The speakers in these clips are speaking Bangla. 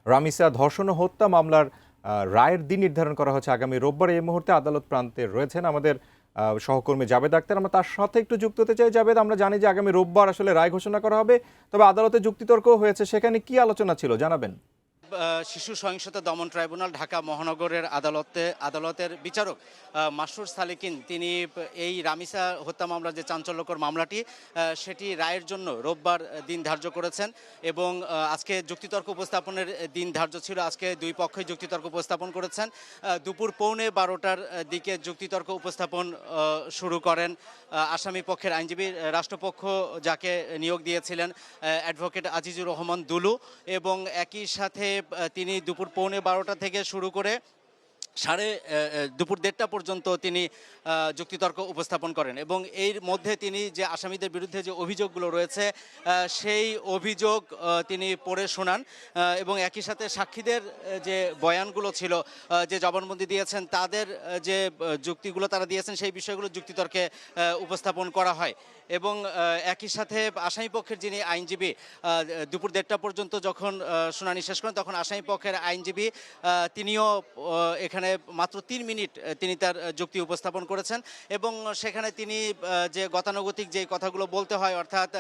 রামিসা ধর্ষণ ও হত্যা মামলার রায়ের দিন নির্ধারণ করা হচ্ছে আগামী রোববার। এই মুহূর্তে আদালত প্রান্তে রয়েছেন আমাদের সহকর্মী জাবেদ আক্তার। আমরা তার সাথে একটু যুক্ত হতে চাই। জাবেদ, আমরা জানি যে আগামী রোববার আসলে রায় ঘোষণা করা হবে, তবে আদালতে যুক্তিতর্কও হয়েছে, সেখানে কি আলোচনা ছিল জানাবেন? শিশু সহিংসতা দমন ট্রাইব্যুনাল ঢাকা মহানগরের আদালতের বিচারক মাসরুর সালেকিন তিনি এই রামিসা হত্যা মামলার যে চাঞ্চল্যকর মামলাটি সেটি রায়ের জন্য রোববার দিন ধার্য করেছেন এবং আজকে যুক্তিতর্ক উপস্থাপনের দিন ধার্য ছিল। আজকে দুই পক্ষই যুক্তিতর্ক উপস্থাপন করেছেন। দুপুর 12:15টার দিকে যুক্তিতর্ক উপস্থাপন শুরু করেন আসামি পক্ষের আইনজীবী, রাষ্ট্রপক্ষ যাকে নিয়োগ দিয়েছিলেন অ্যাডভোকেট আজিজুর রহমান দুলু, এবং একই সাথে তিনি দুপুর 12:15 থেকে শুরু করে দুপুর 1:30 পর্যন্ত তিনি যুক্তিতর্ক উপস্থাপন করেন এবং এর মধ্যে তিনি যে আসামিদের বিরুদ্ধে যে অভিযোগগুলো রয়েছে সেই অভিযোগ তিনি পড়ে শোনান এবং একই সাথে সাক্ষীদের যে বয়ানগুলো ছিল, যে জবানবন্দি দিয়েছেন, তাদের যে যুক্তিগুলো তারা দিয়েছেন সেই বিষয়গুলো যুক্তিতর্কে উপস্থাপন করা হয়। এবং একই সাথে আসামি পক্ষের যিনি আইনজীবী দুপুর 1:30 পর্যন্ত যখন শুনানি শেষ করেন, তখন আসামি পক্ষের আইনজীবী তিনিও এখানে মাত্র 3 মিনিট তিনি তার যুক্তি উপস্থাপন করেছেন এবং সেখানে তিনি যে গতানুগতিক যে কথাগুলো বলতে হয়, অর্থাৎ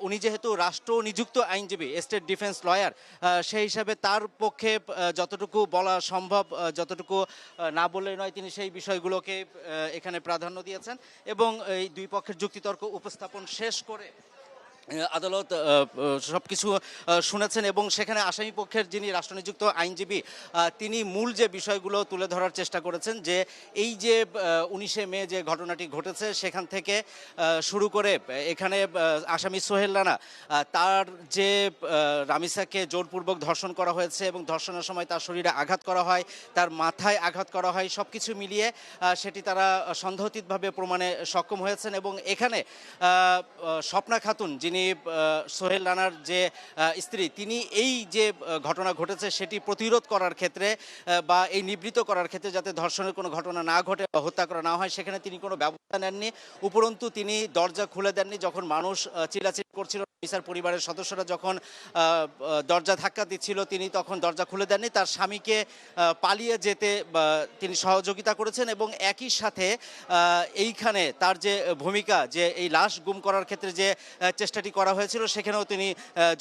উনি যেহেতু রাষ্ট্র নিযুক্ত আইনজীবী, স্টেট ডিফেন্স লয়ার, সেই হিসাবে তার পক্ষে যতটুকু বলা সম্ভব, যতটুকু না বললে নয়, তিনি সেই বিষয়গুলোকে এখানে প্রাধান্য দিয়েছেন এবং এই দুই পক্ষের যুক্তিতর্ক উপস্থাপন শেষ করে আদালত সব কিছু শুনেছেন এবং সেখানে আসামি পক্ষের যিনি রাষ্ট্রনিযুক্ত আইনজীবী তিনি মূল যে বিষয়গুলো তুলে ধরার চেষ্টা করেছেন, যে এই যে 19শে মে যে ঘটনাটি ঘটেছে সেখান থেকে শুরু করে এখানে আসামি সোহেল রানা, তার যে রামিসাকে জোরপূর্বক ধর্ষণ করা হয়েছে এবং ধর্ষণের সময় তার শরীরে আঘাত করা হয়, তার মাথায় আঘাত করা হয়, সব কিছু মিলিয়ে সেটি তারা সন্দেহাতীতভাবে প্রমাণে সক্ষম হয়েছেন। এবং এখানে স্বপ্না খাতুন, যিনি সোহেল রানার যে স্ত্রী, তিনি এই যে ঘটনা ঘটেছে সেটি প্রতিরোধ করার ক্ষেত্রে বা এই নিবৃত করার ক্ষেত্রে, যাতে ধর্ষণের কোনো ঘটনা না ঘটে বা হত্যা করা না হয়, সেখানে তিনি কোনো ব্যবস্থা নেননি। উপরন্তু তিনি দরজা খুলে দেননি। যখন মানুষ চিল্লাচিল্লি করছিল, রামিসার পরিবারের সদস্যরা যখন দরজা ধাক্কা দিচ্ছিল, তিনি তখন দরজা খুলে দেননি। তার স্বামীকে পালিয়ে যেতে তিনি সহযোগিতা করেছেন এবং একই সাথে এইখানে তার যে ভূমিকা, যে এই লাশ গুম করার ক্ষেত্রে যে চেষ্টাটি করা হয়েছিল, সেখানেও তিনি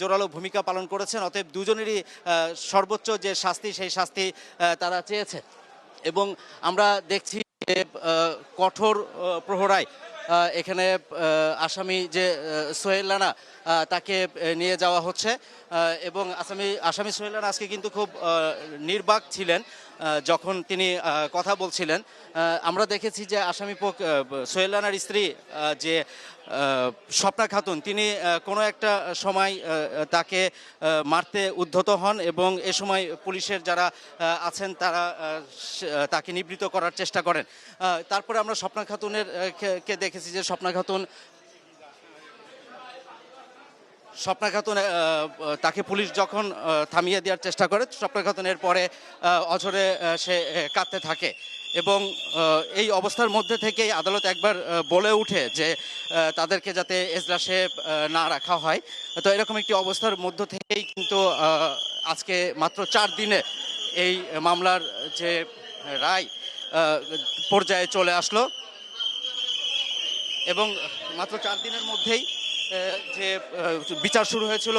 জোরালো ভূমিকা পালন করেছেন। অতএব দুজনেরই সর্বোচ্চ যে শাস্তি, সেই শাস্তি তারা চেয়েছে এবং আমরা দেখছি যে কঠোর প্রহরায় এখানে আসামি যে সোহেল রানা, তাকে নিয়ে যাওয়া হচ্ছে এবং আসামি সোহেল রানা আজকে কিন্তু খুব নির্বাক ছিলেন যখন তিনি কথা বলছিলেন। আমরা দেখেছি যে আসামি সোহেল রানার স্ত্রী যে স্বপ্না খাতুন, তিনি কোনো একটা সময় তাকে মারতে উদ্ধত হন এবং এ সময় পুলিশের যারা আছেন তারা তাকে নিবৃত করার চেষ্টা করেন। তারপরে আমরা স্বপ্না খাতুনের কে দেখেছি যে স্বপ্না খাতুন তাকে পুলিশ যখন থামিয়ে দেওয়ার চেষ্টা করে, স্বপ্না খাতুনের পরে অঝরে সে কাঁদতে থাকে এবং এই অবস্থার মধ্যে থেকেই আদালত একবার বলে উঠে যে তাদেরকে যাতে এজলাসে না রাখা হয়। তো এরকম একটি অবস্থার মধ্য থেকেই কিন্তু আজকে মাত্র 4 দিনে এই মামলার যে রায় পর্যায়ে চলে আসলো এবং মাত্র 4 দিনের মধ্যেই যে বিচার শুরু হয়েছিল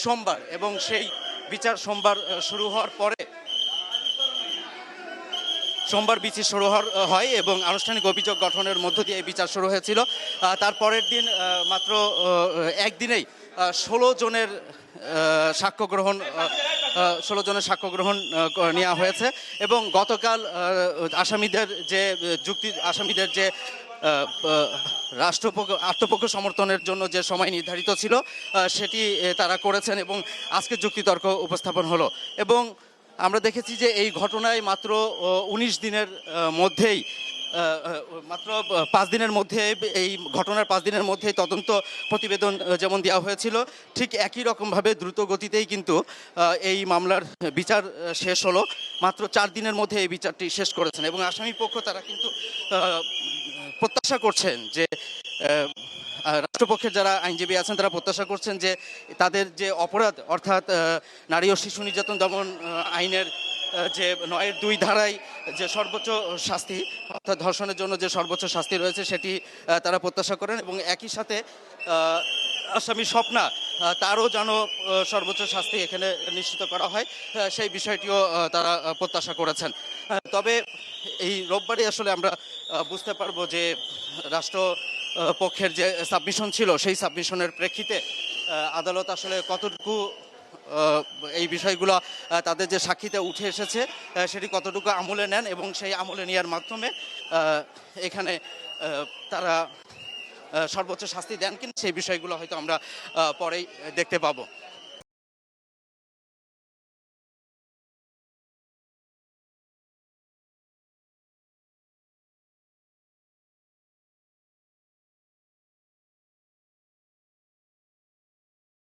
সোমবার, এবং সেই বিচার সোমবার শুরু হওয়ার পরে বিচার শুরু হয় এবং আনুষ্ঠানিক অভিযোগ গঠনের মধ্য দিয়ে এই বিচার শুরু হয়েছিল। তারপরের দিন মাত্র একদিনেই 16 জনের সাক্ষ্য গ্রহণ নেওয়া হয়েছে এবং গতকাল আসামিদের যে আত্মপক্ষ সমর্থনের জন্য যে সময় নির্ধারিত ছিল সেটি তারা করেছেন এবং আজকে যুক্তিতর্ক উপস্থাপন হলো। এবং আমরা দেখেছি যে এই ঘটনায় মাত্র 19 দিনের মধ্যেই, মাত্র 5 দিনের মধ্যে, এই ঘটনার 5 দিনের মধ্যেই তদন্ত প্রতিবেদন যেমন দেওয়া হয়েছিল, ঠিক একই রকমভাবে দ্রুত গতিতেই কিন্তু এই মামলার বিচার শেষ হলো। মাত্র 4 দিনের মধ্যে এই বিচারটি শেষ করেছেন এবং আসামি পক্ষ তারা কিন্তু প্রত্যাশা করছেন যে রাষ্ট্রপক্ষের যারা আইনজীবী আছেন তারা প্রত্যাশা করছেন যে তাদের যে অপরাধ অর্থাৎ নারী ও শিশু নির্যাতন দমন আইনের যে ৯-২ ধারায় যে সর্বোচ্চ শাস্তি অর্থাৎ ধর্ষণের জন্য যে সর্বোচ্চ শাস্তি রয়েছে সেটি তারা প্রত্যাশা করেন এবং একই সাথে আসামি স্বপ্না তারও যেন সর্বোচ্চ শাস্তি এখানে নিশ্চিত করা হয় সেই বিষয়টিও তারা প্রত্যাশা করেছেন। তবে এই রোববারই আসলে আমরা বুঝতে পারবো যে রাষ্ট্র পক্ষের যে সাবমিশন ছিল সেই সাবমিশনের প্রেক্ষিতে আদালত আসলে কতটুকু এই বিষয়গুলো তাদের যে সাক্ষীতে উঠে এসেছে সেটি কতটুকু আমলে নেন এবং সেই আমলে নেওয়ার মাধ্যমে এখানে তারা সর্বোচ্চ শাস্তি দেন কিনা সেই বিষয়গুলো হয়তো আমরা পরেই দেখতে পাবো।